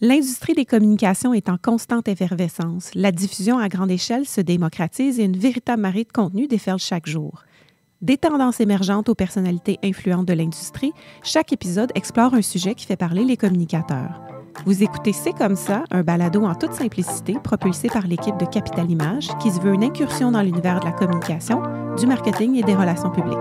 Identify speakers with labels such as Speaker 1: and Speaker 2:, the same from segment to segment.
Speaker 1: L'industrie des communications est en constante effervescence. La diffusion à grande échelle se démocratise et une véritable marée de contenu déferle chaque jour. Des tendances émergentes aux personnalités influentes de l'industrie, chaque épisode explore un sujet qui fait parler les communicateurs. Vous écoutez C'est comme ça, un balado en toute simplicité propulsé par l'équipe de Capital Images qui se veut une incursion dans l'univers de la communication, du marketing et des relations publiques.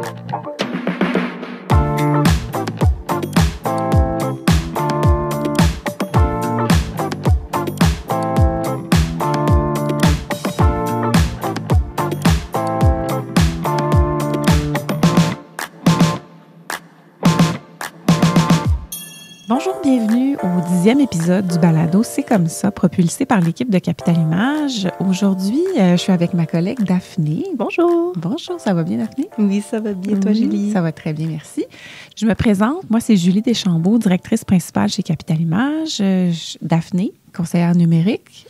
Speaker 1: Bonjour, bienvenue au 10e épisode du balado C'est comme ça, propulsé par l'équipe de Capital Images. Aujourd'hui, je suis avec ma collègue Daphné.
Speaker 2: Bonjour.
Speaker 1: Bonjour, ça va bien Daphné?
Speaker 2: Oui, ça va bien. Toi, Julie?
Speaker 1: Ça va très bien, merci. Je me présente, moi c'est Julie Deschambault, directrice principale chez Capital Images. Daphné, conseillère numérique.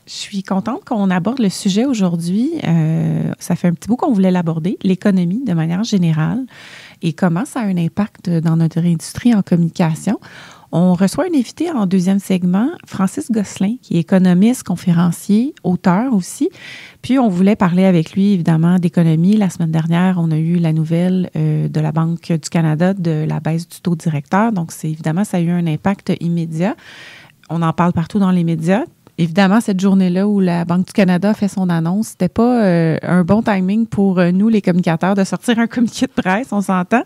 Speaker 1: Je suis contente qu'on aborde le sujet aujourd'hui. Ça fait un petit bout qu'on voulait l'aborder, l'économie de manière générale et comment ça a un impact dans notre industrie en communication. On reçoit un invité en deuxième segment, Francis Gosselin, qui est économiste, conférencier, auteur aussi. Puis, on voulait parler avec lui, évidemment, d'économie. La semaine dernière, on a eu la nouvelle de la Banque du Canada de la baisse du taux directeur. Donc, évidemment, ça a eu un impact immédiat. On en parle partout dans les médias. Évidemment, cette journée-là où la Banque du Canada a fait son annonce, c'était pas un bon timing pour nous, les communicateurs, de sortir un communiqué de presse, on s'entend.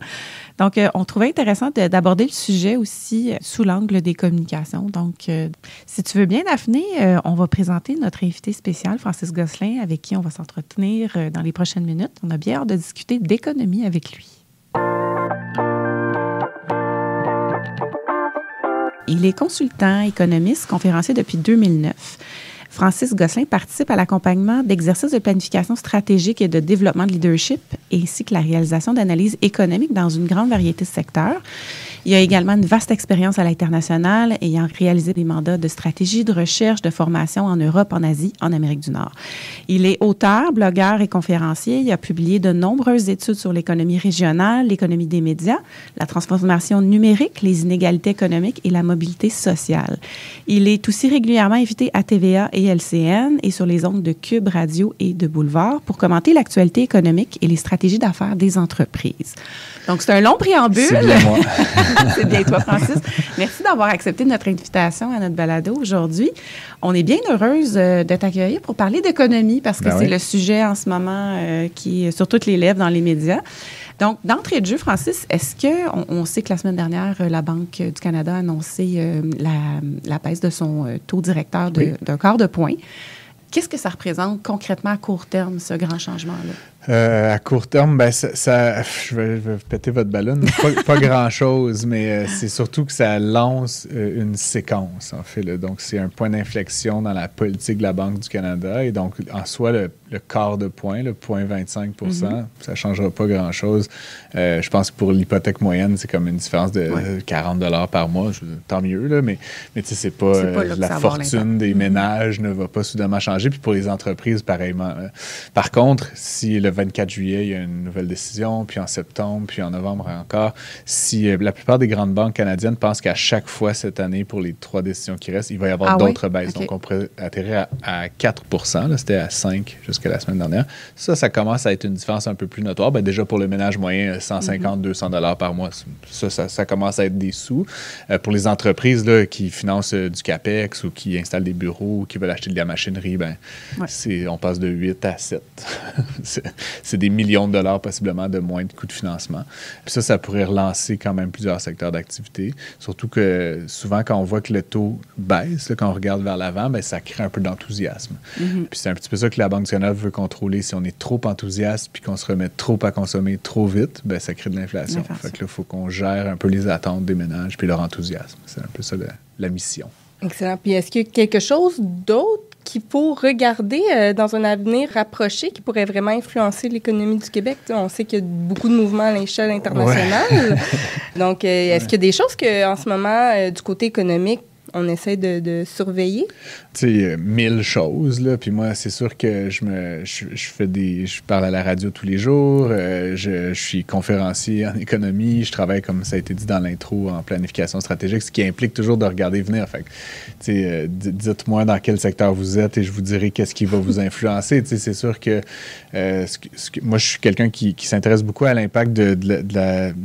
Speaker 1: Donc, on trouvait intéressant d'aborder le sujet aussi sous l'angle des communications. Donc, si tu veux bien, Daphné, on va présenter notre invité spécial, Francis Gosselin, avec qui on va s'entretenir dans les prochaines minutes. On a bien hâte de discuter d'économie avec lui. Il est consultant, économiste, conférencier depuis 2009. Francis Gosselin participe à l'accompagnement d'exercices de planification stratégique et de développement de leadership, ainsi que la réalisation d'analyses économiques dans une grande variété de secteurs. Il a également une vaste expérience à l'international, ayant réalisé des mandats de stratégie, de recherche, de formation en Europe, en Asie, en Amérique du Nord. Il est auteur, blogueur et conférencier. Il a publié de nombreuses études sur l'économie régionale, l'économie des médias, la transformation numérique, les inégalités économiques et la mobilité sociale. Il est aussi régulièrement invité à TVA et LCN et sur les ondes de Cube Radio et de Boulevard pour commenter l'actualité économique et les stratégies d'affaires des entreprises. Donc, c'est un long préambule.
Speaker 3: C'est bien moi.
Speaker 1: C'est bien toi, Francis. Merci d'avoir accepté notre invitation à notre balado aujourd'hui. On est bien heureuse de t'accueillir pour parler d'économie parce que c'est le sujet en ce moment qui est sur toutes les lèvres dans les médias. Donc, d'entrée de jeu, Francis, est-ce qu'on sait que la semaine dernière, la Banque du Canada a annoncé la baisse de son taux directeur d'un quart de point. Qu'est-ce que ça représente concrètement à court terme, ce grand changement-là?
Speaker 3: À court terme, je vais péter votre ballon. Pas grand-chose, mais c'est surtout que ça lance une séquence, en fait. Là. Donc, c'est un point d'inflexion dans la politique de la Banque du Canada. Et donc, en soi, le quart de point, le 0,25 %, ça ne changera pas grand-chose. Je pense que pour l'hypothèque moyenne, c'est comme une différence de 40 $ par mois. Tant mieux, là, mais tu sais, c'est pas la fortune des ménages ne va pas soudainement changer. Puis pour les entreprises, pareillement. Par contre, si le 24 juillet, il y a une nouvelle décision, puis en septembre, puis en novembre encore. Si la plupart des grandes banques canadiennes pensent qu'à chaque fois cette année, pour les 3 décisions qui restent, il va y avoir d'autres baisses. Okay. Donc, on pourrait atterrir à 4 %. Là, c'était à 5 jusqu'à la semaine dernière. Ça commence à être une différence un peu plus notoire. Déjà, pour le ménage moyen, 150, 200 $ par mois, ça commence à être des sous. Pour les entreprises là, qui financent du CAPEX ou qui installent des bureaux ou qui veulent acheter de la machinerie, on passe de 8 à 7. C'est des millions de dollars possiblement de moins de coûts de financement. Puis ça pourrait relancer quand même plusieurs secteurs d'activité. Surtout que souvent, quand on voit que le taux baisse, là, quand on regarde vers l'avant, ça crée un peu d'enthousiasme. Puis c'est un petit peu ça que la Banque du Canada veut contrôler. Si on est trop enthousiaste puis qu'on se remet trop à consommer trop vite, ça crée de l'inflation. Fait que là, il faut qu'on gère un peu les attentes des ménages puis leur enthousiasme. C'est un peu ça la mission.
Speaker 2: Excellent. Puis est-ce qu'il y a quelque chose d'autre qu'il faut regarder dans un avenir rapproché qui pourrait vraiment influencer l'économie du Québec? On sait qu'il y a beaucoup de mouvements à l'échelle internationale. Donc, est-ce qu'il y a des choses qu'en ce moment, du côté économique, on essaie de surveiller?
Speaker 3: Tu sais, 1000 choses, là. Puis moi, c'est sûr que je parle à la radio tous les jours. Je suis conférencier en économie. Je travaille, comme ça a été dit dans l'intro, en planification stratégique, ce qui implique toujours de regarder venir. Fait que, tu sais, dites-moi dans quel secteur vous êtes et je vous dirai qu'est-ce qui va vous influencer. Tu sais, c'est sûr que moi, je suis quelqu'un qui s'intéresse beaucoup à l'impact de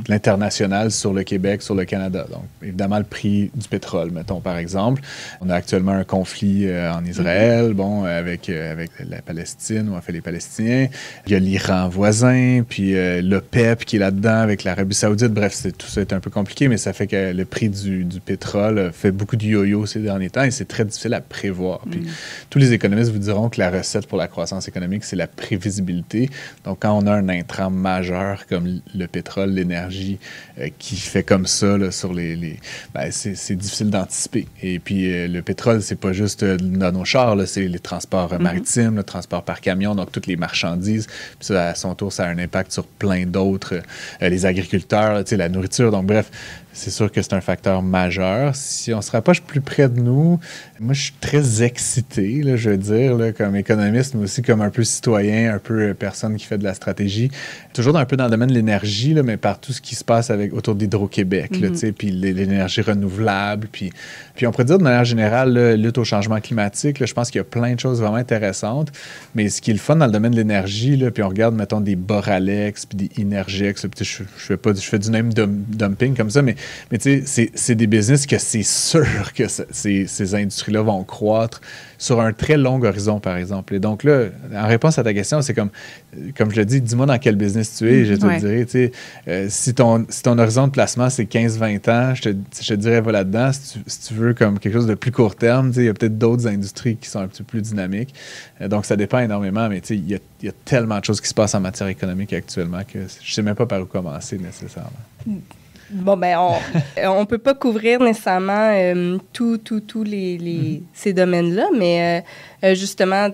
Speaker 3: l'international sur le Québec, sur le Canada. Donc, évidemment, le prix du pétrole, mettons, par exemple. On a actuellement un conflit en Israël, bon, avec la Palestine, ou en fait les Palestiniens. Il y a l'Iran voisin, puis l'OPEP qui est là-dedans avec l'Arabie Saoudite. Bref, tout ça est un peu compliqué, mais ça fait que le prix du pétrole fait beaucoup de yo-yo ces derniers temps et c'est très difficile à prévoir. Puis tous les économistes vous diront que la recette pour la croissance économique, c'est la prévisibilité. Donc, quand on a un intrant majeur comme le pétrole, l'énergie, qui fait comme ça là, sur c'est difficile d'anticiper. Et puis, le pétrole, c'est pas juste dans nos chars, là, c'est les transports maritimes, le transport par camion, donc toutes les marchandises. Puis ça, à son tour, ça a un impact sur plein d'autres, les agriculteurs, là, la nourriture. Donc, bref, c'est sûr que c'est un facteur majeur. Si on se rapproche plus près de nous, moi, je suis très excité, là, je veux dire, là, comme économiste, mais aussi comme un peu citoyen, un peu personne qui fait de la stratégie. Toujours un peu dans le domaine de l'énergie, là, mais par tout ce qui se passe autour d'Hydro-Québec, puis l'énergie renouvelable. Puis on pourrait dire de manière générale, là, lutte au changement climatique, là, je pense qu'il y a plein de choses vraiment intéressantes. Mais ce qui est le fun dans le domaine de l'énergie, là, puis on regarde, mettons, des Boralex, puis des Inergex, là, je fais du name dumping comme ça, mais tu sais, c'est des business que c'est sûr que ces industries-là vont croître sur un très long horizon, par exemple. Et donc là, en réponse à ta question, c'est comme je le dis, dis-moi dans quel business tu es, je te dirais, tu sais, si ton horizon de placement, c'est 15-20 ans, je te dirais, va là-dedans. Si tu veux comme quelque chose de plus court terme, tu sais, il y a peut-être d'autres industries qui sont un petit peu plus dynamiques. Donc, ça dépend énormément, mais tu sais, il y a tellement de choses qui se passent en matière économique actuellement que je ne sais même pas par où commencer nécessairement.
Speaker 2: Bon, ben, on peut pas couvrir nécessairement tous ces domaines-là, mais justement,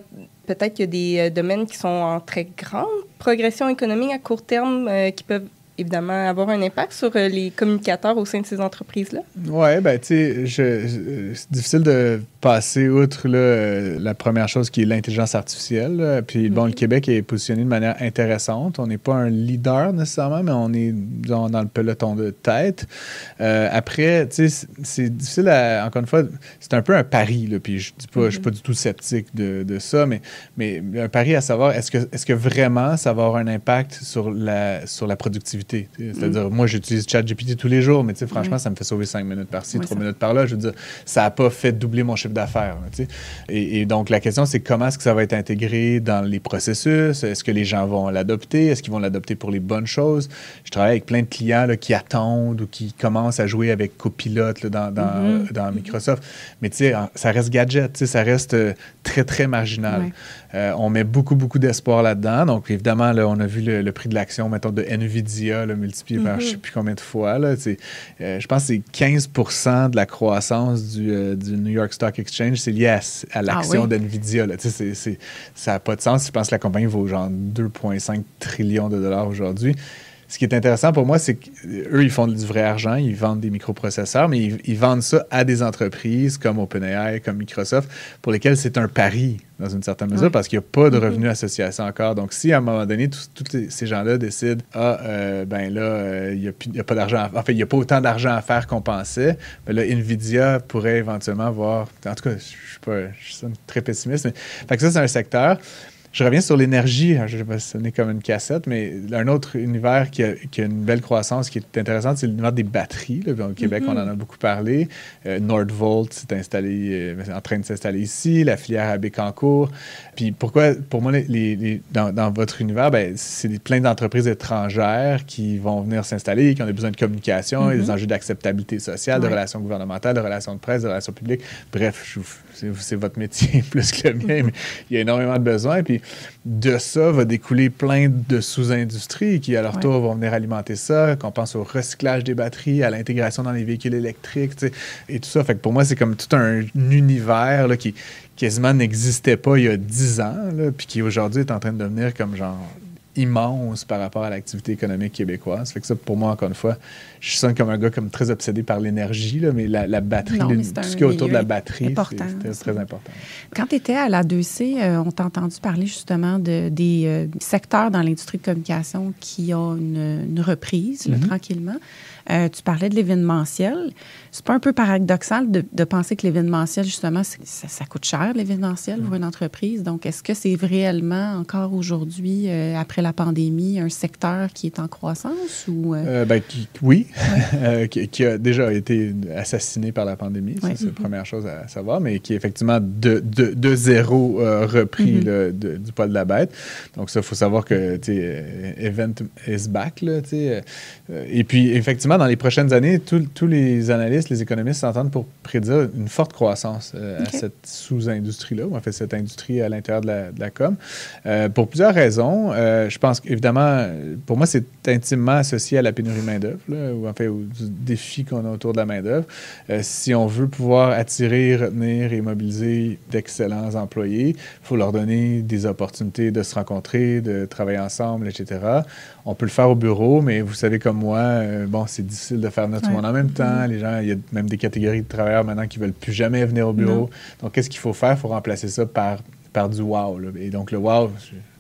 Speaker 2: peut-être qu'il y a des domaines qui sont en très grande progression économique à court terme qui peuvent évidemment avoir un impact sur les communicateurs au sein de ces entreprises-là. Oui,
Speaker 3: bien, tu sais, c'est difficile de passer outre là, la première chose qui est l'intelligence artificielle. Là. Puis, bon, le Québec est positionné de manière intéressante. On n'est pas un leader nécessairement, mais on est dans le peloton de tête. Après, tu sais, c'est difficile encore une fois, c'est un peu un pari. Là, puis, je suis pas du tout sceptique de ça, mais un pari à savoir, est-ce que vraiment ça va avoir un impact sur la productivité? C'est-à-dire, moi, j'utilise ChatGPT tous les jours, mais franchement, ça me fait sauver 5 minutes par-ci, 3 minutes par-là. Je veux dire, ça n'a pas fait doubler mon chiffre d'affaires. Et donc, la question, c'est comment est-ce que ça va être intégré dans les processus? Est-ce que les gens vont l'adopter? Est-ce qu'ils vont l'adopter pour les bonnes choses? Je travaille avec plein de clients là, qui attendent ou qui commencent à jouer avec Copilot là, dans Microsoft. Mais tu sais, ça reste gadget, ça reste très, très marginal. On met beaucoup, beaucoup d'espoir là-dedans. Donc, évidemment, là, on a vu le prix de l'action, mettons, de NVIDIA, là, multiplié par je ne sais plus combien de fois. Là, je pense que c'est 15% de la croissance du New York Stock Exchange, c'est lié à l'action d'NVIDIA. Là. Ça n'a pas de sens. Je pense que la compagnie vaut genre 2,5 trillions de dollars aujourd'hui. Ce qui est intéressant pour moi, c'est qu'eux, ils font du vrai argent, ils vendent des microprocesseurs, mais ils vendent ça à des entreprises comme OpenAI, comme Microsoft, pour lesquelles c'est un pari, dans une certaine mesure, parce qu'il n'y a pas de revenus associés à ça encore. Donc, si à un moment donné, tous ces gens-là décident, il n'y a pas d'argent, il n'y a pas autant d'argent à faire qu'on pensait, ben là, NVIDIA pourrait éventuellement avoir, en tout cas, je suis très pessimiste, mais fait que ça, c'est un secteur. Je reviens sur l'énergie, je vais sonner comme une cassette, mais un autre univers qui a une belle croissance qui est intéressante, c'est l'univers des batteries. Là. Au Québec, on en a beaucoup parlé. Nordvolt s'est installé, en train de s'installer ici, la filière à Bécancour. Puis pourquoi, pour moi, dans votre univers, ben, c'est plein d'entreprises étrangères qui vont venir s'installer, qui ont des besoins de communication, et des enjeux d'acceptabilité sociale, de relations gouvernementales, de relations de presse, de relations publiques. Bref, c'est votre métier plus que le mien, mais il y a énormément de besoins. Puis de ça va découler plein de sous-industries qui, à leur tour, vont venir alimenter ça. Qu'on pense au recyclage des batteries, à l'intégration dans les véhicules électriques, et tout ça. Fait que pour moi, c'est comme tout un univers là, qui quasiment n'existait pas il y a 10 ans, là, puis qui aujourd'hui est en train de devenir comme genre immense par rapport à l'activité économique québécoise. Fait que ça, pour moi, encore une fois, je sens comme un gars comme très obsédé par l'énergie, là, mais la batterie, tout ce qui est autour de la batterie, c'est très important.
Speaker 1: Quand tu étais à l'ADEC, on t'a entendu parler justement des secteurs dans l'industrie de communication qui ont une reprise, là, tranquillement. Tu parlais de l'événementiel. C'est pas un peu paradoxal de penser que l'événementiel, justement, ça coûte cher, l'événementiel, pour une entreprise. Donc, est-ce que c'est réellement, encore aujourd'hui, après la pandémie, un secteur qui est en croissance? Ou,
Speaker 3: oui, qui a déjà été assassiné par la pandémie. Ça, c'est la première chose à savoir, mais qui est effectivement de zéro repris du poil de la bête. Donc, ça, il faut savoir que, event is back, là, et puis, effectivement, dans les prochaines années, tous les analystes, les économistes s'entendent pour prédire une forte croissance à cette sous-industrie-là, ou en fait, cette industrie à l'intérieur de la com. Pour plusieurs raisons. Je pense qu'évidemment, pour moi, c'est intimement associé à la pénurie de main-d'œuvre, ou en fait, au défi qu'on a autour de la main-d'œuvre. Si on veut pouvoir attirer, retenir et mobiliser d'excellents employés, il faut leur donner des opportunités de se rencontrer, de travailler ensemble, etc. On peut le faire au bureau, mais vous savez comme moi, c'est difficile de faire venir tout le monde en même temps. Les gens, il y a même des catégories de travailleurs maintenant qui ne veulent plus jamais venir au bureau. Donc, qu'est-ce qu'il faut faire? Il faut remplacer ça par du wow. Là. Et donc, le wow,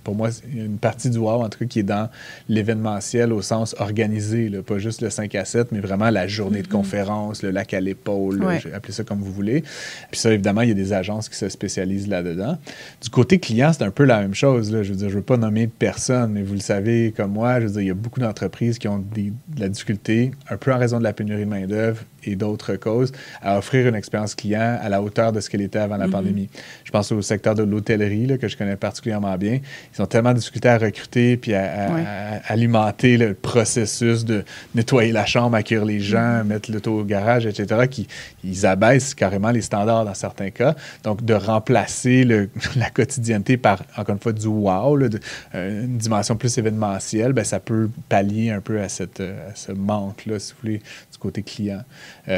Speaker 3: pour moi, il y a une partie du wow, en tout cas, qui est dans l'événementiel au sens organisé, là, pas juste le 5 à 7, mais vraiment la journée de conférence, le lac à l'épaule, j'ai appelé ça comme vous voulez. Puis ça, évidemment, il y a des agences qui se spécialisent là-dedans. Du côté client, c'est un peu la même chose. Là. Je veux dire, je ne veux pas nommer de personne, mais vous le savez comme moi, je veux dire, il y a beaucoup d'entreprises qui ont de la difficulté, un peu en raison de la pénurie de main-d'œuvre et d'autres causes, à offrir une expérience client à la hauteur de ce qu'elle était avant la pandémie. Je pense au secteur de l'hôtellerie, là, que je connais particulièrement bien. Ils ont tellement de difficulté à recruter puis à alimenter le processus de nettoyer la chambre, accueillir les gens, mettre l'auto au garage, etc., qu'ils abaissent carrément les standards dans certains cas. Donc, de remplacer la quotidienneté par, encore une fois, du wow, là, une dimension plus événementielle, ça peut pallier un peu à ce manque-là, si vous voulez, du côté client.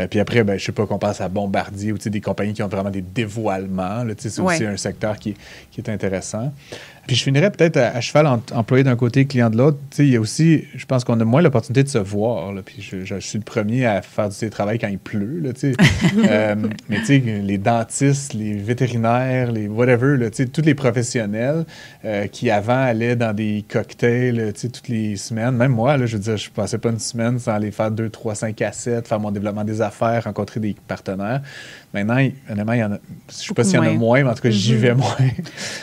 Speaker 3: Puis après, je ne sais pas qu'on pense à Bombardier ou des compagnies qui ont vraiment des dévoilements. Là, c'est aussi un secteur qui est intéressant. Puis je finirais peut-être à cheval employé d'un côté, client de l'autre. Il y a aussi, je pense qu'on a moins l'opportunité de se voir. Là, puis je suis le premier à faire du télétravail quand il pleut. Là, mais les dentistes, les vétérinaires, les whatever, là, tous les professionnels qui avant allaient dans des cocktails toutes les semaines. Même moi, là, je veux dire, je ne passais pas une semaine sans aller faire 2, 3, 5 à 7, faire mon développement des affaires, rencontrer des partenaires. Maintenant, honnêtement, il y en a, je ne sais pas s'il y en a moins, mais en tout cas, j'y vais moins.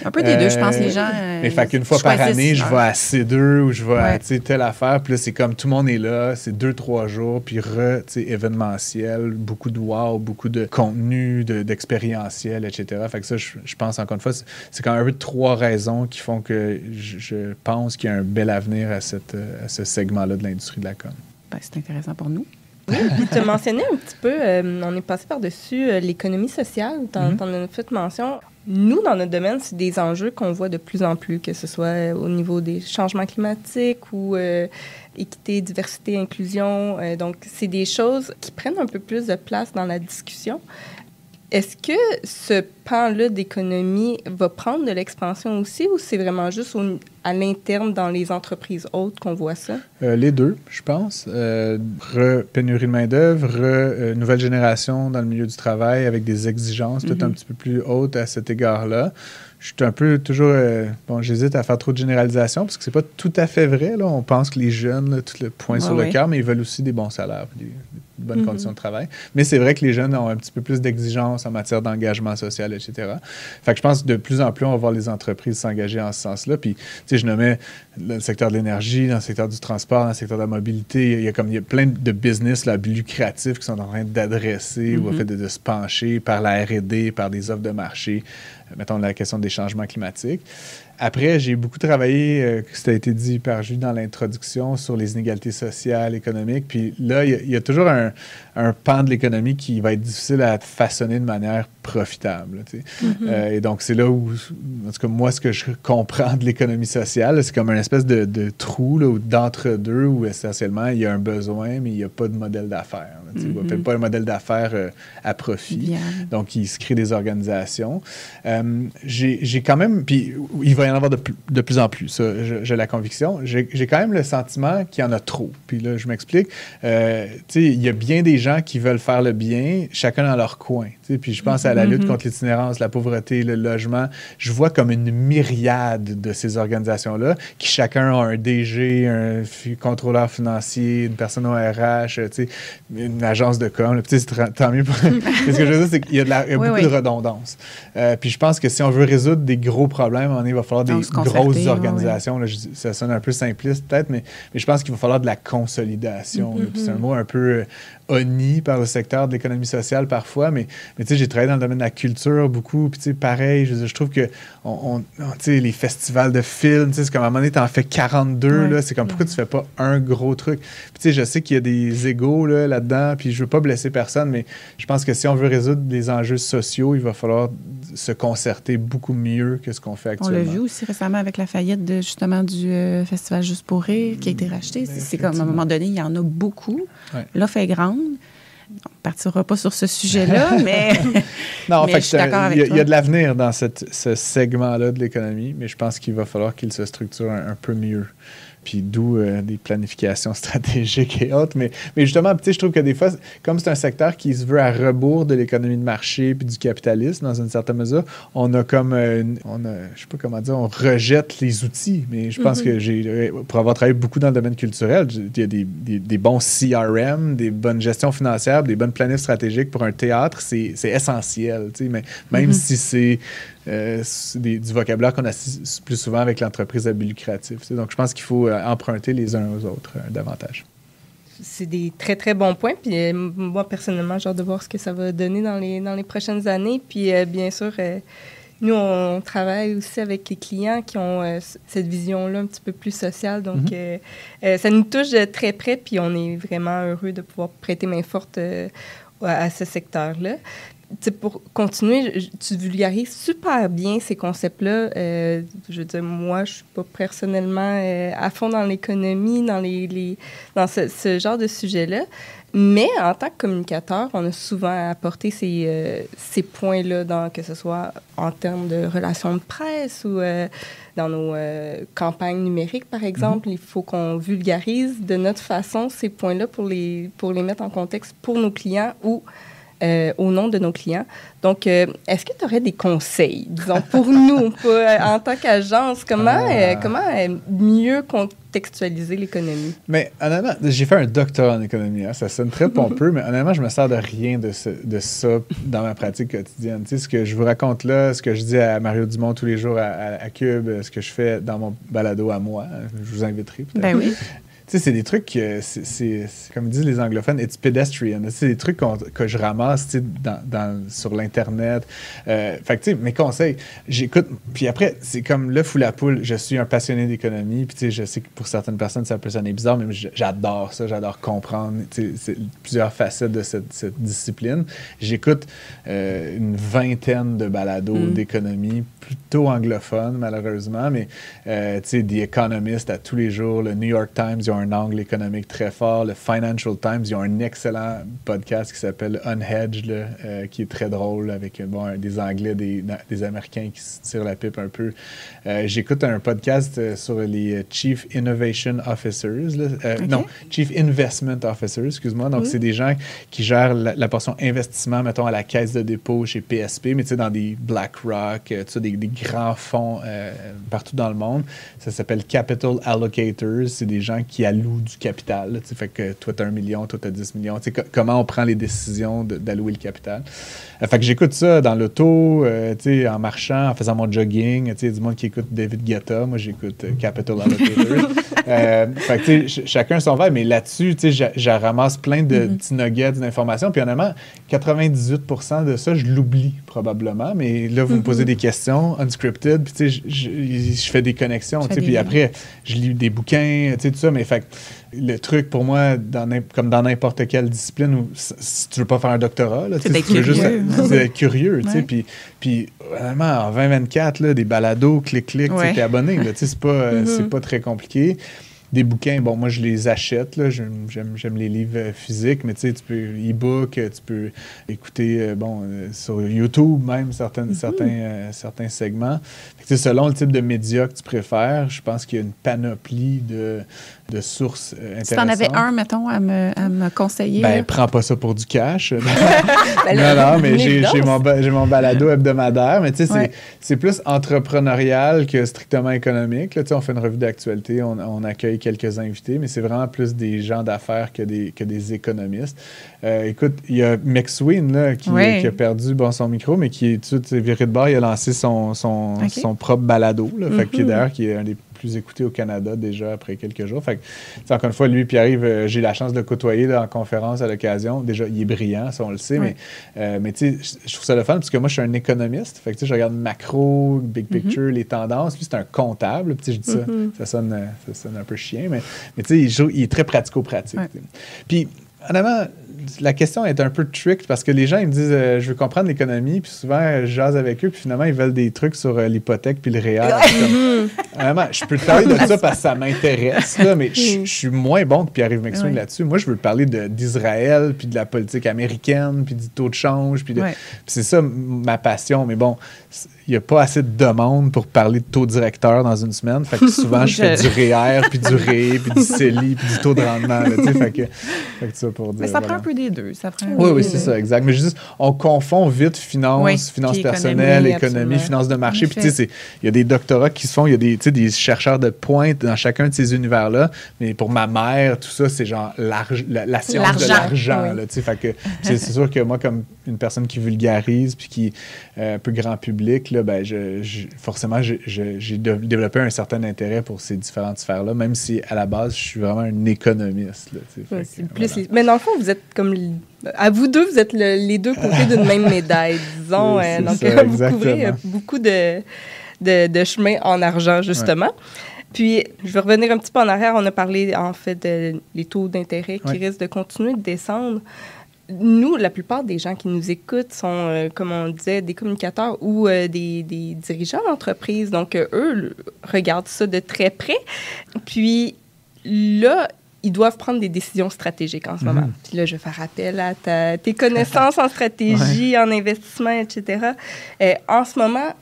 Speaker 1: Un peu des deux, je pense, les gens.
Speaker 3: Mais fait qu'une fois par année, je vais à C2 ou je vais à telle affaire. Puis là, c'est comme tout le monde est là, c'est 2-3 jours, puis événementiel, beaucoup de wow, beaucoup de contenu, d'expérientiel, etc. Fait que ça, je pense, encore une fois, c'est quand même un peu 3 raisons qui font que je pense qu'il y a un bel avenir à ce segment-là de l'industrie de la com.
Speaker 1: C'est intéressant pour nous.
Speaker 2: Oui, puis tu as mentionné un petit peu, on est passé par-dessus l'économie sociale, tu en as fait mention. Nous, dans notre domaine, c'est des enjeux qu'on voit de plus en plus, que ce soit au niveau des changements climatiques ou équité, diversité, inclusion. Donc, c'est des choses qui prennent un peu plus de place dans la discussion. Est-ce que ce pan-là d'économie va prendre de l'expansion aussi ou c'est vraiment juste à l'interne dans les entreprises autres qu'on voit ça?
Speaker 3: Les deux, je pense. Pénurie de main-d'œuvre, nouvelle génération dans le milieu du travail avec des exigences peut-être un petit peu plus hautes à cet égard-là. Je suis un peu toujours... j'hésite à faire trop de généralisation parce que c'est pas tout à fait vrai. Là. On pense que les jeunes, là, tout le point sur le cœur, mais ils veulent aussi des bons salaires, des bonnes conditions de travail. Mais c'est vrai que les jeunes ont un petit peu plus d'exigences en matière d'engagement social, etc. Fait que je pense que de plus en plus, on va voir les entreprises s'engager en ce sens-là. Puis, tu sais, je nommais le secteur de l'énergie, dans le secteur du transport, dans le secteur de la mobilité. Il y a plein de business là, lucratifs qui sont en train d'adresser ou en fait de se pencher par la R&D, par des offres de marché, mettons la question des changements climatiques. Après, j'ai beaucoup travaillé, ça a été dit par Julie dans l'introduction, sur les inégalités sociales, économiques. Puis là, il y a toujours un pan de l'économie qui va être difficile à façonner de manière profitable. Tu sais. Et donc, c'est là où, en tout cas, moi, ce que je comprends de l'économie sociale, là, c'est comme une espèce de trou là, ou d'entre-deux où essentiellement, il y a un besoin, mais il n'y a pas de modèle d'affaires. Là, tu sais, pas un modèle d'affaires à profit. Donc, il se crée des organisations. J'ai quand même... Puis, il va y y en avoir de plus en plus. Ça, j'ai la conviction. J'ai quand même le sentiment qu'il y en a trop. Puis là, je m'explique. Il y a bien des gens qui veulent faire le bien, chacun dans leur coin. Puis je pense à la lutte contre l'itinérance, la pauvreté, le logement. Je vois comme une myriade de ces organisations-là qui chacun a un DG, un contrôleur financier, une personne au RH, une agence de com. Tant mieux. Ce que je veux dire, c'est qu'il y a, beaucoup de redondance. Puis je pense que si on veut résoudre des gros problèmes, il va falloir des grosses organisations. Là, ça sonne un peu simpliste peut-être, mais je pense qu'il va falloir de la consolidation. Puis c'est un mot un peu honni par le secteur de l'économie sociale parfois, mais j'ai travaillé dans le domaine de la culture beaucoup, puis pareil, je trouve que les festivals de films, c'est comme à un moment donné, t'en fais 42, là, c'est comme pourquoi tu fais pas un gros truc? Puis je sais qu'il y a des égos là-dedans, puis je veux pas blesser personne, mais je pense que si on veut résoudre des enjeux sociaux, il va falloir se concerter beaucoup mieux que ce qu'on fait actuellement.
Speaker 1: On l'a vu aussi récemment avec la faillite justement du Festival Juste pour rire qui a été racheté. C'est comme à un moment donné, il y en a beaucoup. Ouais. L'offre est grande. On ne partira pas sur ce sujet-là, mais,
Speaker 3: non,
Speaker 1: mais je suis d'accord avec toi.
Speaker 3: Il y a de l'avenir dans ce segment-là de l'économie, mais je pense qu'il va falloir qu'il se structure un peu mieux. Puis d'où des planifications stratégiques et autres. Mais justement, je trouve que des fois, comme c'est un secteur qui se veut à rebours de l'économie de marché puis du capitalisme, dans une certaine mesure, on a comme, je sais pas comment dire, on rejette les outils. Mais je pense que pour avoir travaillé beaucoup dans le domaine culturel, il y a des bons CRM, des bonnes gestions financières, des bonnes planifs stratégiques pour un théâtre, c'est essentiel. Mais même si c'est du vocabulaire qu'on associe plus souvent avec l'entreprise à but lucratif. Donc, je pense qu'il faut emprunter les uns aux autres davantage.
Speaker 2: C'est des très, très bons points. Puis moi, personnellement, j'ai hâte de voir ce que ça va donner dans les prochaines années. Puis bien sûr, nous, on travaille aussi avec les clients qui ont cette vision-là un petit peu plus sociale. Donc, ça nous touche de très près. Puis on est vraiment heureux de pouvoir prêter main forte à ce secteur-là. Pour continuer, tu vulgarises super bien ces concepts-là. Je veux dire, moi, je ne suis pas personnellement à fond dans l'économie, dans ce genre de sujet-là. Mais en tant que communicateur, on a souvent apporté ces points-là, que ce soit en termes de relations de presse ou dans nos campagnes numériques, par exemple. Il faut qu'on vulgarise de notre façon ces points-là pour les mettre en contexte pour nos clients ou au nom de nos clients. Donc, est-ce que tu aurais des conseils, disons, pour nous, en tant qu'agence, comment mieux contextualiser l'économie?
Speaker 3: Mais honnêtement, j'ai fait un doctorat en économie. Hein, ça sonne très pompeux, mais honnêtement, je me sers de rien de ça dans ma pratique quotidienne. Tu sais, ce que je vous raconte là, ce que je dis à Mario Dumont tous les jours à Cube, ce que je fais dans mon balado à moi, je vous inviterai peut-être.
Speaker 1: Ben oui.
Speaker 3: Tu sais, c'est des trucs, c'est comme disent les anglophones, it's pedestrian. C'est des trucs que je ramasse sur l'Internet. Fait que, tu sais, mes conseils, j'écoute. Puis après, c'est comme l'œuf ou la poule. Je suis un passionné d'économie. Puis, tu sais, je sais que pour certaines personnes, ça peut sonner bizarre, mais j'adore ça. J'adore comprendre plusieurs facettes de cette discipline. J'écoute une vingtaine de balados d'économie, plutôt anglophones, malheureusement. Mais, tu sais, The Economist à tous les jours, le New York Times, ils ont un angle économique très fort. Le Financial Times, ils ont un excellent podcast qui s'appelle Unhedged, qui est très drôle avec des Anglais, des Américains qui se tirent la pipe un peu. J'écoute un podcast sur les Chief Innovation Officers. Non, Chief Investment Officers, excuse-moi. Donc, c'est des gens qui gèrent la portion investissement, mettons, à la caisse de dépôt chez PSP, mais tu sais, dans des BlackRock, des grands fonds partout dans le monde. Ça s'appelle Capital Allocators. C'est des gens qui allouent du capital. Là, fait que toi, tu as 1 million, toi, tu as 10 millions. Comment on prend les décisions d'allouer le capital. Fait que j'écoute ça dans l'auto, en marchant, en faisant mon jogging. Il y a du monde qui écoute David Guetta. Moi, j'écoute Capital Allocators. Fait que chacun son verre. Mais là-dessus, je ramasse plein de petits nuggets d'informations. Puis honnêtement, 98% de ça, je l'oublie probablement. Mais là, vous me posez des questions unscripted. Puis je fais des connexions. Puis après, je lis des bouquins, tout ça. Mais fait le truc pour moi, comme dans n'importe quelle discipline, où si tu veux pas faire un doctorat, là,
Speaker 1: c'est d'être curieux.
Speaker 3: C'est d'être curieux. Puis vraiment, en 2024, là, des balados, clic, t'es abonné. Là, c'est pas très compliqué. des bouquins, bon, moi, je les achète, là, j'aime les livres physiques, mais tu sais, tu peux e-book, tu peux écouter, sur YouTube même, certains segments. Fait que, selon le type de média que tu préfères, je pense qu'il y a une panoplie de sources intéressantes.
Speaker 1: Si tu en avais un, mettons, à me conseiller.
Speaker 3: Ben, prends pas ça pour du cash. non, mais j'ai mon balado hebdomadaire, mais tu sais, c'est plus entrepreneurial que strictement économique. Là, on fait une revue d'actualité, on accueille quelques invités, mais c'est vraiment plus des gens d'affaires que des économistes. Écoute, il y a McSween là, qui a perdu son micro, mais qui est tout viré de bord. Il a lancé son propre balado, là, fait que, d'ailleurs, qui est un des plus écouté au Canada déjà après quelques jours. Fait que, encore une fois, lui, Pierre-Yves, j'ai la chance de le côtoyer là, en conférence à l'occasion. Déjà, il est brillant, ça, on le sait, mais tu sais, je trouve ça le fun parce que moi, je suis un économiste. Fait que, tu sais, je regarde macro, big picture, les tendances. Lui, c'est un comptable. Puis, je dis ça sonne un peu chien, mais tu sais, il est très pratico-pratique. Puis, honnêtement, la question est un peu trick parce que les gens, ils me disent je veux comprendre l'économie, puis souvent, je jase avec eux, puis finalement, ils veulent des trucs sur l'hypothèque puis le réel. Vraiment, je peux te parler de ça parce que ça m'intéresse, là, mais je suis moins bon que Pierre-Yves McSween là-dessus. Moi, je veux parler d'Israël, puis de la politique américaine, puis du taux de change, puis c'est ça ma passion. Mais bon, il n'y a pas assez de demandes pour parler de taux directeur dans une semaine. Fait que souvent, je fais du REER, puis du REE, puis du CELI, puis du taux de rendement. Là, fait que ça pour dire,
Speaker 1: mais ça prend un peu des deux.
Speaker 3: Oui, c'est ça, exact. Mais je dis, on confond vite finance personnelle, économie, finance de marché. Puis tu sais, il y a des doctorats qui se font, il y a des chercheurs de pointe dans chacun de ces univers-là. Mais pour ma mère, tout ça, c'est genre la science de l'argent. Là, fait que c'est sûr que moi, comme une personne qui vulgarise puis qui est un peu grand public, là, ben, forcément, j'ai développé un certain intérêt pour ces différentes sphères-là, même si à la base, je suis vraiment un économiste. Là,
Speaker 2: mais dans le fond, vous êtes comme... À vous deux, vous êtes les deux côtés d'une même médaille, disons. Donc, ça, vous couvrez beaucoup de chemins en argent, justement. Puis, je vais revenir un petit peu en arrière. On a parlé, en fait, des taux d'intérêt qui risquent de continuer de descendre. Nous, la plupart des gens qui nous écoutent sont, comme on disait, des communicateurs ou des dirigeants d'entreprise. Donc, eux regardent ça de très près. Puis là, ils doivent prendre des décisions stratégiques en ce moment. Puis là, je vais faire appel à tes connaissances en stratégie, en investissement, etc. En ce moment,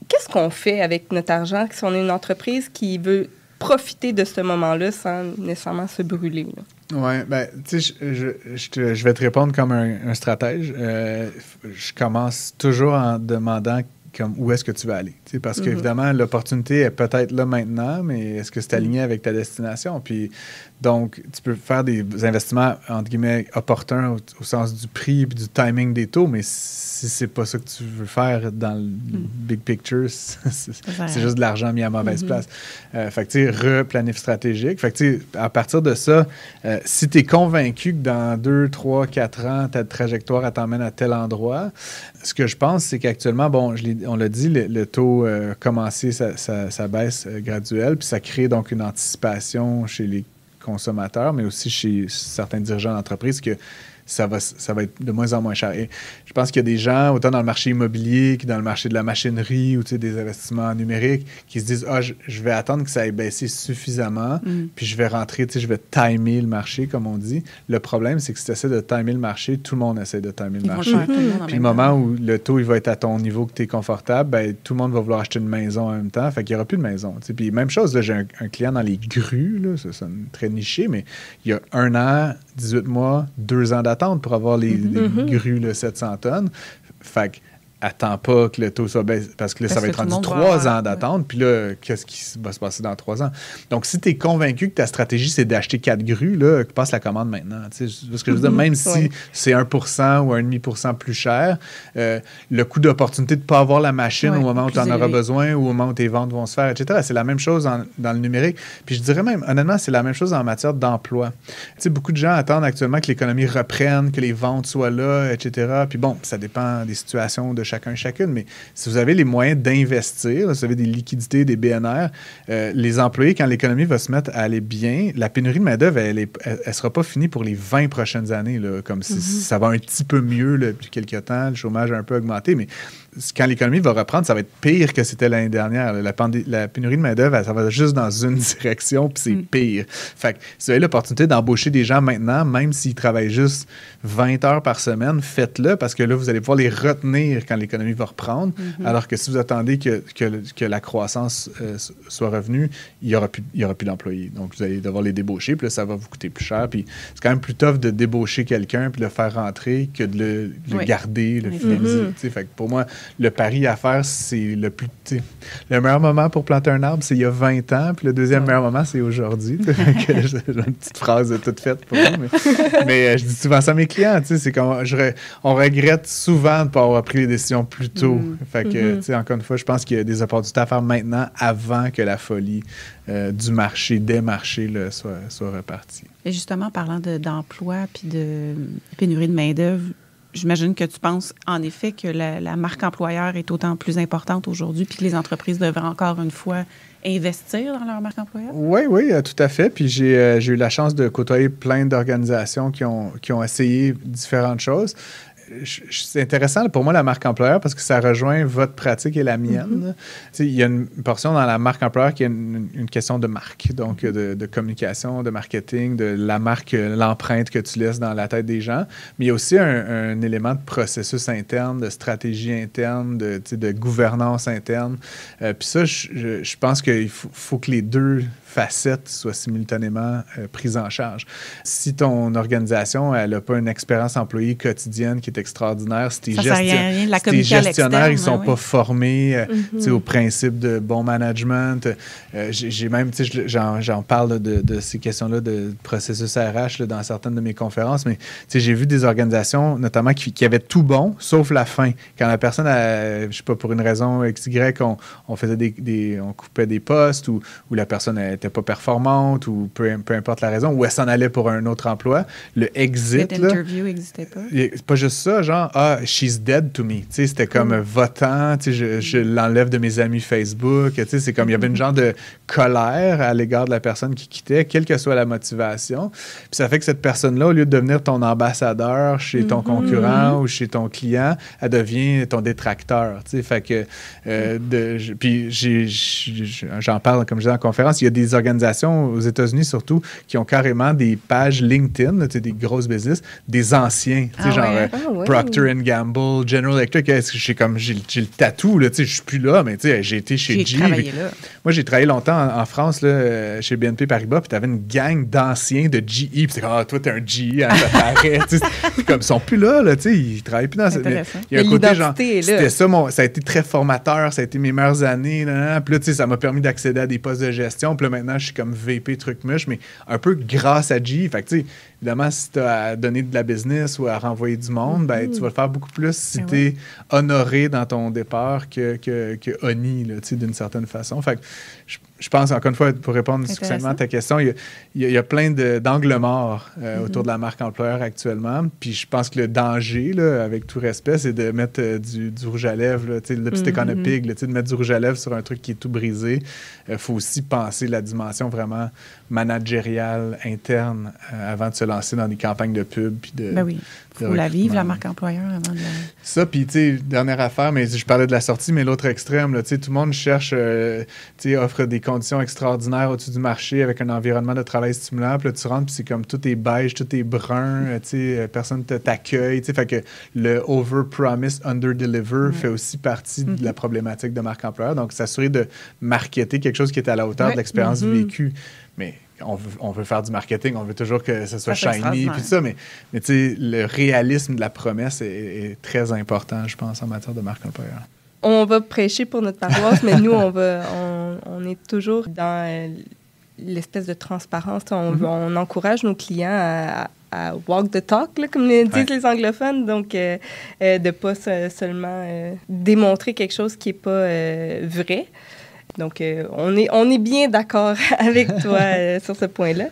Speaker 2: qu'est-ce qu'on fait avec notre argent si on est une entreprise qui veut profiter de ce moment-là sans nécessairement se brûler?
Speaker 3: Oui, bien, tu sais, je vais te répondre comme un stratège. Je commence toujours en demandant où est-ce que tu vas aller. Parce qu'évidemment, l'opportunité est peut-être là maintenant, mais est-ce que c'est aligné avec ta destination? Puis, donc, tu peux faire des investissements, entre guillemets, opportuns au sens du prix et du timing des taux, mais si c'est pas ça que tu veux faire dans le big picture, c'est juste de l'argent mis à mauvaise place. Fait que, tu sais, replanif stratégique. Fait que, tu sais, à partir de ça, si tu es convaincu que dans 2, 3, 4 ans, ta trajectoire elle t'emmène à tel endroit, ce que je pense, c'est qu'actuellement, bon, on l'a dit, le taux a commencé sa baisse graduelle, puis ça crée donc une anticipation chez les consommateurs, mais aussi chez certains dirigeants d'entreprise que ça va être de moins en moins cher. Et je pense qu'il y a des gens, autant dans le marché immobilier que dans le marché de la machinerie ou des investissements numériques, qui se disent « Ah, je vais attendre que ça ait baissé suffisamment, puis je vais rentrer, je vais timer le marché, comme on dit. » Le problème, c'est que si tu essaies de timer le marché, tout le monde essaie de timer le marché. Puis le moment où le taux il va être à ton niveau que tu es confortable, ben, tout le monde va vouloir acheter une maison en même temps, fait qu'il n'y aura plus de maison. Puis même chose, là, j'ai un client dans les grues, là, ça sonne très niché, mais il y a 1 an, 18 mois, 2 ans d'attente pour avoir les grues, là, 700 tonnes. Fait que attends pas que le taux soit baissé, parce que là, ça va être rendu 3 ans d'attente, puis là, qu'est-ce qui va se passer dans 3 ans? Donc, si tu es convaincu que ta stratégie, c'est d'acheter 4 grues, là, passe la commande maintenant. Parce que je veux dire, même si c'est 1% ou 1,5% plus cher, le coût d'opportunité de ne pas avoir la machine au moment où tu en auras besoin ou au moment où tes ventes vont se faire, etc., c'est la même chose dans le numérique. Puis je dirais même, honnêtement, c'est la même chose en matière d'emploi. Tu sais, beaucoup de gens attendent actuellement que l'économie reprenne, que les ventes soient là, etc. Puis bon, ça dépend des situations de chacun et chacune, mais si vous avez les moyens d'investir, là, si vous avez des liquidités, des BNR, les employés, quand l'économie va se mettre à aller bien, la pénurie de main-d'œuvre, elle sera pas finie pour les 20 prochaines années, là, comme si ça va un petit peu mieux là, depuis quelques temps, le chômage a un peu augmenté, mais quand l'économie va reprendre, ça va être pire que c'était l'année dernière. La pénurie de main-d'œuvre, ça va juste dans une direction, puis c'est pire. Fait que si vous avez l'opportunité d'embaucher des gens maintenant, même s'ils travaillent juste 20 heures par semaine, faites-le, parce que là, vous allez pouvoir les retenir quand l'économie va reprendre. Alors que si vous attendez que la croissance soit revenue, il n'y aura plus d'employés. Donc, vous allez devoir les débaucher, puis là, ça va vous coûter plus cher. Puis c'est quand même plus tough de débaucher quelqu'un puis de le faire rentrer que de le garder, le fidéliser. Fait que pour moi, le pari à faire, c'est le plus... Le meilleur moment pour planter un arbre, c'est il y a 20 ans, puis le deuxième meilleur moment, c'est aujourd'hui. J'ai une petite phrase toute faite pour vous, mais je dis souvent ça à mes clients, c'est comme on regrette souvent de ne pas avoir pris les décisions plus tôt. Fait que, encore une fois, je pense qu'il y a des opportunités à faire maintenant avant que la folie du marché, des marchés, là, soit repartie.
Speaker 1: Et justement, parlant d'emploi puis de pénurie de main-d'œuvre, j'imagine que tu penses, en effet, que la marque employeur est autant plus importante aujourd'hui puis que les entreprises devraient encore une fois investir dans leur marque employeur?
Speaker 3: Oui, tout à fait. Puis j'ai eu la chance de côtoyer plein d'organisations qui ont essayé différentes choses. C'est intéressant pour moi, la marque employeur, parce que ça rejoint votre pratique et la mienne. Il y a une portion dans la marque employeur qui est une question de marque, donc de communication, de marketing, de la marque, l'empreinte que tu laisses dans la tête des gens. Mais il y a aussi un élément de processus interne, de stratégie interne, de gouvernance interne. Puis ça, je pense qu'il faut que les deux facettes soient simultanément prises en charge. Si ton organisation, elle n'a pas une expérience employée quotidienne qui est extraordinaire, si tes gestionnaires, ils ne sont pas formés au principe de bon management, j'ai même, j'en parle de ces questions-là de processus RH là, dans certaines de mes conférences, mais j'ai vu des organisations, notamment, qui avaient tout bon, sauf la fin. Quand la personne, je ne sais pas, pour une raison XY, on faisait on coupait des postes ou la personne n'était pas performante ou peu importe la raison, ou elle s'en allait pour un autre emploi, le exit...
Speaker 1: L'interview n'existait pas.
Speaker 3: C'est pas juste ça, genre, she's dead to me. C'était comme votant, je l'enlève de mes amis Facebook. C'est comme, il y avait une genre de colère à l'égard de la personne qui quittait, quelle que soit la motivation. Puis ça fait que cette personne-là, au lieu de devenir ton ambassadeur chez ton concurrent ou chez ton client, elle devient ton détracteur. Fait que, puis j'en parle, comme je disais en conférence, il y a des organisations aux États-Unis surtout qui ont carrément des pages LinkedIn, des grosses business, des anciens, Procter & Gamble, General Electric. J'ai le tatou, je suis plus là, mais j'ai été chez GE. Moi, j'ai travaillé longtemps en France, là, chez BNP Paribas, puis tu avais une gang d'anciens de GE, puis c'est comme, toi, t'es un GE, hein, ça paraît. Comme, ils sont plus là, ils travaillent plus dans ça. Il y a un côté, genre, c'était ça, ça a été très formateur, ça a été mes meilleures années, puis là, ça m'a permis d'accéder à des postes de gestion, puis là, maintenant, je suis comme VP truc-muche, mais un peu grâce à GE. Fait que, évidemment, si tu as à donner de la business ou à renvoyer du monde, ben, tu vas le faire beaucoup plus si tu es honoré dans ton départ que honni, d'une certaine façon. Fait que je pense, encore une fois, pour répondre succinctement à ta question, il y a plein d'angles morts autour de la marque employeur actuellement. Puis je pense que le danger, là, avec tout respect, c'est de mettre du rouge à lèvres, là, le lipstick on a pig, de mettre du rouge à lèvres sur un truc qui est tout brisé. Il faut aussi penser la dimension vraiment managériale, interne, avant de se lancer dans des campagnes de pub. Puis
Speaker 1: il faut la vivre, la marque employeur, avant de
Speaker 3: Ça, puis, dernière affaire, mais je parlais de la sortie, mais l'autre extrême, là, tout le monde cherche, offre des conditions extraordinaires au-dessus du marché avec un environnement de travail stimulant. Puis là, tu rentres, puis c'est comme tout est beige, tout est brun, personne ne t'accueille. Fait que le over-promise, under-deliver fait aussi partie de la problématique de marque employeur. Donc, s'assurer de marketer quelque chose qui est à la hauteur de l'expérience vécue. Mais on veut faire du marketing, on veut toujours que ce soit shiny, puis tout ça, mais le réalisme de la promesse est très important, je pense, en matière de marque employeur.
Speaker 2: On va prêcher pour notre paroisse, mais nous, on est toujours dans l'espèce de transparence. On encourage nos clients à walk the talk, là, comme disent les anglophones, donc de ne pas seulement démontrer quelque chose qui n'est pas vrai. Donc, on est bien d'accord avec toi sur ce point-là.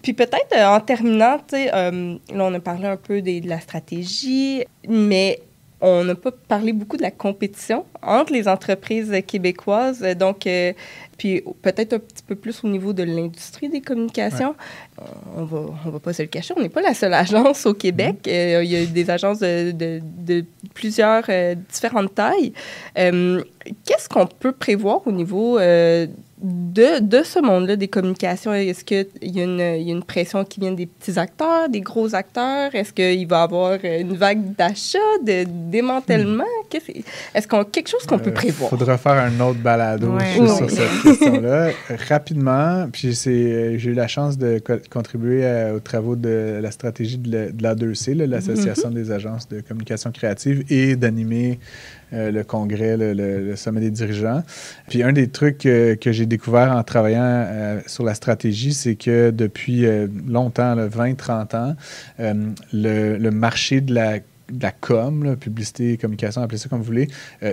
Speaker 2: Puis peut-être, en terminant, là, on a parlé un peu de la stratégie, mais On n'a pas parlé beaucoup de la compétition entre les entreprises québécoises, donc puis peut-être un petit peu plus au niveau de l'industrie des communications. Ouais. On va pas se le cacher, on n'est pas la seule agence au Québec. Il y a des agences de plusieurs différentes tailles. Qu'est-ce qu'on peut prévoir au niveau de ce monde-là des communications? Est-ce qu'il y a une pression qui vient des petits acteurs, des gros acteurs? Est-ce qu'il va y avoir une vague d'achat, de démantèlement? Est-ce qu'on quelque chose qu'on peut prévoir?
Speaker 3: Il faudra faire un autre balado sur cette question-là. Rapidement, puis j'ai eu la chance de contribuer aux travaux de la stratégie de l'A2C, l'Association des agences de communication créative, et d'animer le congrès, le sommet des dirigeants. Puis un des trucs que j'ai découvert en travaillant sur la stratégie, c'est que depuis longtemps, 20-30 ans, le marché de la com, publicité, communication, appelez ça comme vous voulez,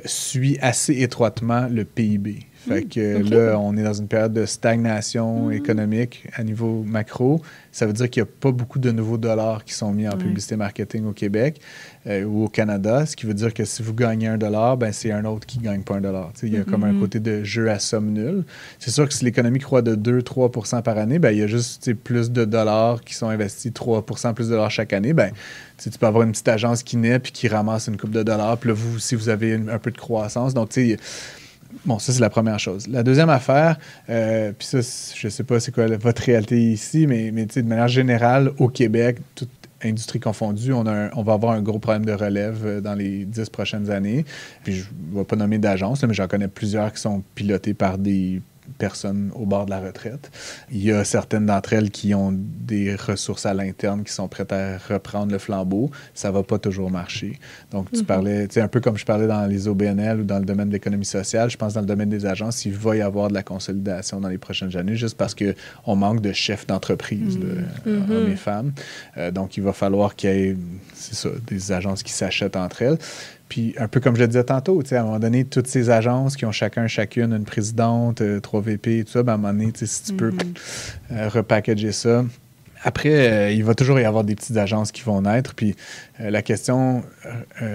Speaker 3: suit assez étroitement le PIB. Fait que là, on est dans une période de stagnation économique à niveau macro. Ça veut dire qu'il n'y a pas beaucoup de nouveaux dollars qui sont mis en publicité marketing au Québec ou au Canada, ce qui veut dire que si vous gagnez $1, ben c'est un autre qui ne gagne pas $1. Il y a comme un côté de jeu à somme nulle. C'est sûr que si l'économie croît de 2-3% par année, ben il y a juste plus de dollars qui sont investis, 3% plus de dollars chaque année. Ben, tu peux avoir une petite agence qui naît puis qui ramasse une coupe de dollars. Puis là, vous aussi, vous avez un peu de croissance. Donc, tu sais, bon, ça, c'est la première chose. La deuxième affaire, puis ça, je ne sais pas c'est quoi votre réalité ici, mais de manière générale, au Québec, toute industrie confondue, on va avoir un gros problème de relève dans les 10 prochaines années. Puis je ne vais pas nommer d'agence, mais j'en connais plusieurs qui sont pilotées par des personnes au bord de la retraite. Il y a certaines d'entre elles qui ont des ressources à l'interne qui sont prêtes à reprendre le flambeau. Ça ne va pas toujours marcher. Donc, tu parlais, tu sais, un peu comme je parlais dans les OBNL ou dans le domaine de l'économie sociale, je pense dans le domaine des agences, il va y avoir de la consolidation dans les prochaines années juste parce qu'on manque de chefs d'entreprise, hommes et femmes. Donc, il va falloir qu'il y ait, c'est ça, des agences qui s'achètent entre elles. Puis, un peu comme je le disais tantôt, à un moment donné, toutes ces agences qui ont chacune une présidente, 3 VP et tout ça, ben, à un moment donné, si tu peux repackager ça. Après, il va toujours y avoir des petites agences qui vont naître. Puis, la question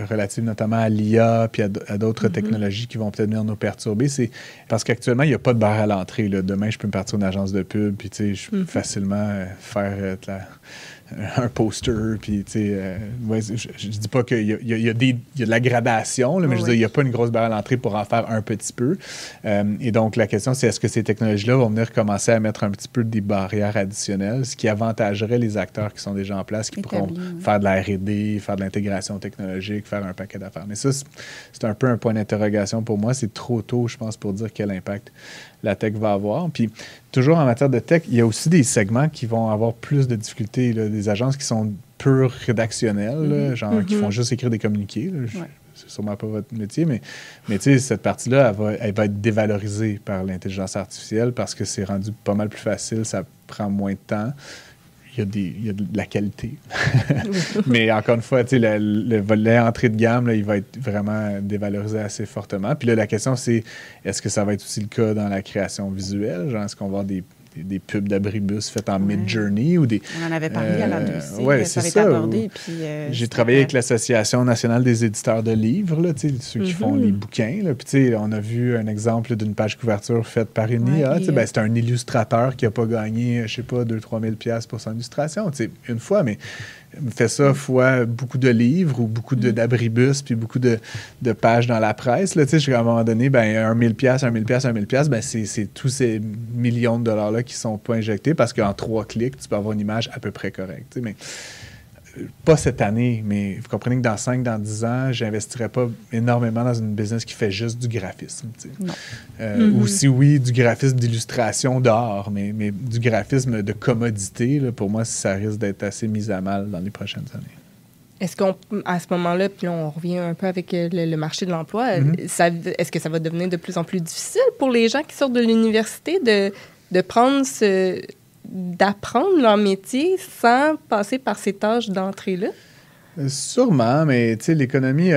Speaker 3: relative notamment à l'IA puis à d'autres technologies qui vont peut-être venir nous perturber, c'est parce qu'actuellement, il n'y a pas de barre à l'entrée. Là. Demain, je peux me partir d'une agence de pub, puis je peux facilement faire un poster, puis tu sais, je dis pas qu'il y a de la gradation, là, mais je veux dire, il n'y a pas une grosse barre à l'entrée pour en faire un petit peu. Et donc, la question, c'est est-ce que ces technologies-là vont venir commencer à mettre un petit peu des barrières additionnelles, ce qui avantagerait les acteurs qui sont déjà en place, qui pourront faire de la R&D, faire de l'intégration technologique, faire un paquet d'affaires. Mais ça, c'est un peu un point d'interrogation pour moi. C'est trop tôt, je pense, pour dire quel impact la tech va avoir. Puis, toujours en matière de tech, il y a aussi des segments qui vont avoir plus de difficultés, là, des agences qui sont pures rédactionnelles, là, genre qui font juste écrire des communiqués. Là. C'est sûrement pas votre métier, mais tu sais, cette partie-là, elle va être dévalorisée par l'intelligence artificielle parce que c'est rendu pas mal plus facile, ça prend moins de temps. Il y a de la qualité. Mais encore une fois, tu sais, le volet entrée de gamme, là, il va être vraiment dévalorisé assez fortement. Puis là, la question, c'est est-ce que ça va être aussi le cas dans la création visuelle? Genre, est-ce qu'on va avoir des pubs d'abribus faites en mid-journey ou des...
Speaker 1: On en avait parlé à l'A2C.
Speaker 3: Oui,
Speaker 1: ça
Speaker 3: c'est
Speaker 1: avait été abordé. Puis,
Speaker 3: j'ai travaillé avec l'Association nationale des éditeurs de livres, là, ceux qui font les bouquins. Là. Puis on a vu un exemple d'une page couverture faite par une IA. Ben, c'est un illustrateur qui n'a pas gagné, je sais pas, 2-3 000 $ pour son illustration. Une fois, mais fait ça fois beaucoup de livres ou beaucoup d'abribus puis beaucoup de pages dans la presse. Là, à un moment donné, ben, 1 000 $, 1 000 $, 1 000 $, ben, c'est tous ces millions de dollars-là qui ne sont pas injectés parce qu'en 3 clics, tu peux avoir une image à peu près correcte. Mais pas cette année, mais vous comprenez que dans 5, dans 10 ans, je n'investirais pas énormément dans une business qui fait juste du graphisme. Ou si oui, du graphisme d'illustration dehors, mais du graphisme de commodité, là, pour moi, ça risque d'être assez mis à mal dans les prochaines années.
Speaker 2: Est-ce qu'à ce moment-là, puis là, on revient un peu avec le marché de l'emploi, est-ce que ça va devenir de plus en plus difficile pour les gens qui sortent de l'université de prendre d'apprendre leur métier sans passer par ces tâches d'entrée-là?
Speaker 3: Sûrement, mais tu sais, l'économie,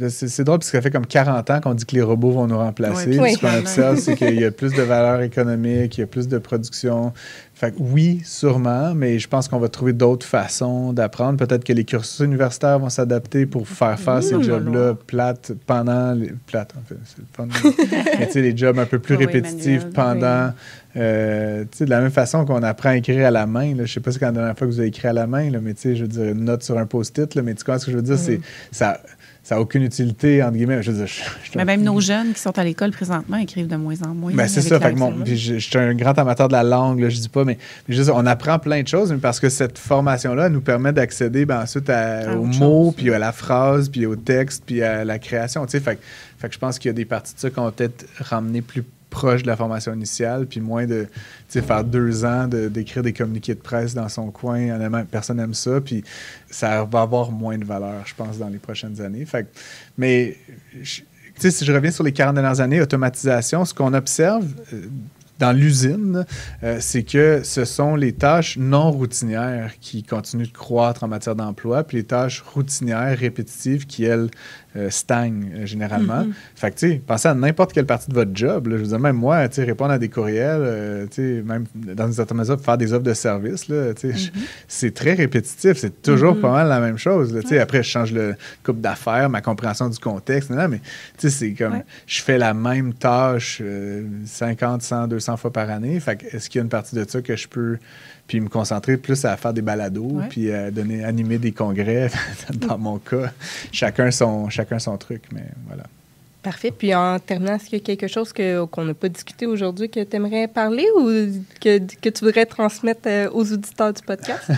Speaker 3: c'est drôle parce que ça fait comme 40 ans qu'on dit que les robots vont nous remplacer. Ce qu'on observe, c'est qu'il y a plus de valeur économique, il y a plus de production. Fait que oui, sûrement, mais je pense qu'on va trouver d'autres façons d'apprendre. Peut-être que les cursus universitaires vont s'adapter pour faire ces jobs-là plates pendant les... Plates, en fait, c'est le fun. Mais tu sais, les jobs un peu plus répétitifs pendant... tu sais, de la même façon qu'on apprend à écrire à la main, là, je sais pas si c'est la dernière fois que vous avez écrit à la main, là, mais tu sais, je veux dire, une note sur un post-it, là, mais tu comprends ce que je veux dire? C'est... Ça n'a aucune utilité, entre guillemets. Je veux dire,
Speaker 1: mais même nos jeunes qui sont à l'école présentement écrivent de moins en moins.
Speaker 3: Ben c'est ça. Fait que je suis un grand amateur de la langue, là, je dis pas, mais je dis, on apprend plein de choses, mais parce que cette formation-là nous permet d'accéder ensuite aux mots, puis à la phrase, puis au texte, puis à la création. Tu sais, fait que je pense qu'il y a des parties de ça qu'on va peut-être ramener plus proche de la formation initiale, puis moins de faire 2 ans d'écrire des communiqués de presse dans son coin. Honnêtement, personne n'aime ça, puis ça va avoir moins de valeur, je pense, dans les prochaines années. Mais si je reviens sur les 40 dernières années, automatisation, ce qu'on observe dans l'usine, c'est que ce sont les tâches non routinières qui continuent de croître en matière d'emploi, puis les tâches routinières, répétitives, qui, elles, stagnent généralement. Fait que, tu sais, pensez à n'importe quelle partie de votre job. Là. Je veux dire, même moi, tu sais, répondre à des courriels, tu sais, même dans les automatisations, faire des offres de services, là, tu sais, c'est très répétitif. C'est toujours pas mal la même chose. Là, tu sais, après, je change le couple d'affaires, ma compréhension du contexte, mais tu sais, c'est comme, je fais la même tâche 50, 100, 200 fois par année. Fait que, est-ce qu'il y a une partie de ça que je peux puis me concentrer plus à faire des balados, puis à animer des congrès, dans mon cas. Chacun son truc, mais voilà.
Speaker 2: Parfait. Puis en terminant, est-ce qu'il y a quelque chose qu'on n'a pas discuté aujourd'hui que tu aimerais parler ou que tu voudrais transmettre aux auditeurs du podcast?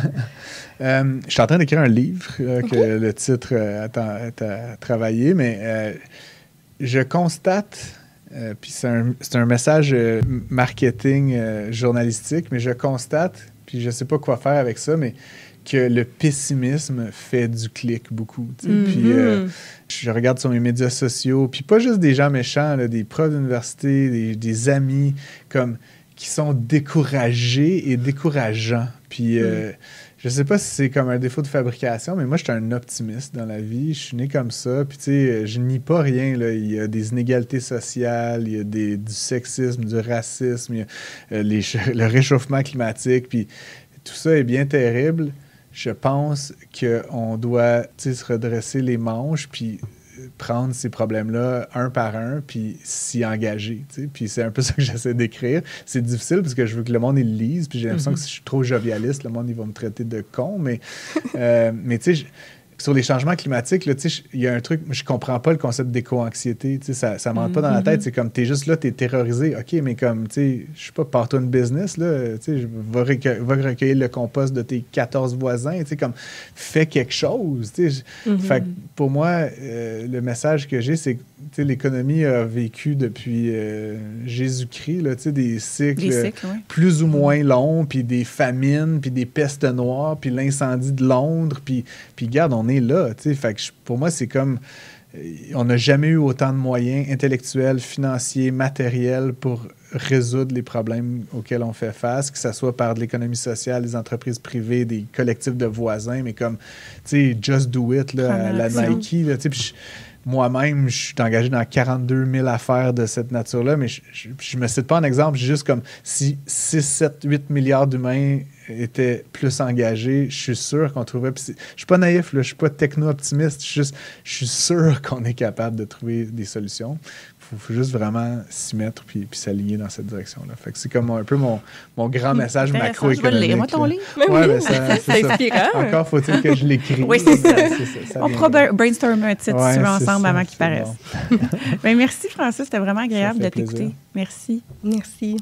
Speaker 3: Je suis en train d'écrire un livre que le titre est à travailler, mais je constate... puis c'est un message marketing journalistique, mais je constate, puis je ne sais pas quoi faire avec ça, mais que le pessimisme fait du clic beaucoup. Puis je regarde sur mes médias sociaux, puis pas juste des gens méchants, là, des profs d'université, des amis qui sont découragés et décourageants. Puis je sais pas si c'est comme un défaut de fabrication, mais moi, je suis un optimiste dans la vie. Je suis né comme ça. Puis, tu sais, je nie pas rien, là. Il y a des inégalités sociales, il y a du sexisme, du racisme, il y a le réchauffement climatique. Puis, tout ça est bien terrible. Je pense qu'on doit, tu sais, se redresser les manches, puis prendre ces problèmes-là un par un, puis s'y engager. Tu sais. Puis c'est un peu ça que j'essaie d'écrire. C'est difficile parce que je veux que le monde, il le lise, puis j'ai l'impression que si je suis trop jovialiste, le monde, il va me traiter de con, mais tu sais, sur les changements climatiques, là, il y a un truc, je comprends pas le concept d'éco-anxiété, ça me rentre pas dans la tête, c'est comme, t'es juste là, t'es terrorisé, OK, mais comme, tu sais, je sais pas, pars-toi une business, là, tu sais, va recueillir le compost de tes 14 voisins, tu sais, comme, fais quelque chose, tu sais. Fait que pour moi, le message que j'ai, c'est que, tu sais, l'économie a vécu depuis Jésus-Christ, là, tu sais, des cycles plus ou moins longs, puis des famines, puis des pestes noires, puis l'incendie de Londres, puis regarde, on est là, tu sais. Fait que pour moi, c'est comme... On n'a jamais eu autant de moyens intellectuels, financiers, matériels pour résoudre les problèmes auxquels on fait face, que ce soit par de l'économie sociale, des entreprises privées, des collectifs de voisins, mais comme, tu sais, Just Do It, là, la Nike, là, tu sais, moi-même, je suis engagé dans 42 000 affaires de cette nature-là, mais je me cite pas en exemple, juste comme si 6, 7, 8 milliards d'humains étaient plus engagés, je suis sûr qu'on trouverait... Je suis pas naïf, là, je suis pas techno-optimiste, je suis sûr qu'on est capable de trouver des solutions. Faut juste vraiment s'y mettre puis s'aligner dans cette direction-là. Fait que c'est comme un peu mon grand message macroéconomique. Je vais le lire,
Speaker 1: moi, ton livre.
Speaker 3: Ouais, c'est inspirant. Encore faut-il que je l'écrive.
Speaker 1: Oui, c'est ça. On pourra brainstormer un titre si tu veux ensemble avant qu'il paraisse. Bon. Ben, merci, Francis. C'était vraiment agréable de t'écouter. Merci.
Speaker 2: Merci.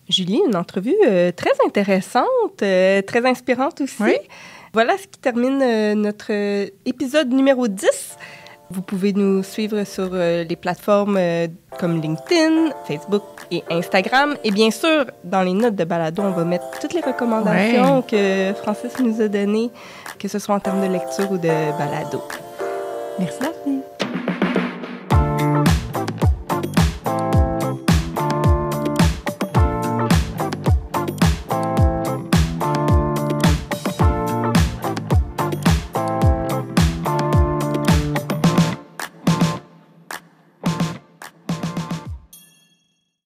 Speaker 2: Julie, une entrevue très intéressante, très inspirante aussi. Oui. Voilà ce qui termine notre épisode numéro 10. Vous pouvez nous suivre sur les plateformes comme LinkedIn, Facebook et Instagram. Et bien sûr, dans les notes de balado, on va mettre toutes les recommandations que Francis nous a données, que ce soit en termes de lecture ou de balado.
Speaker 1: Merci, Daphné.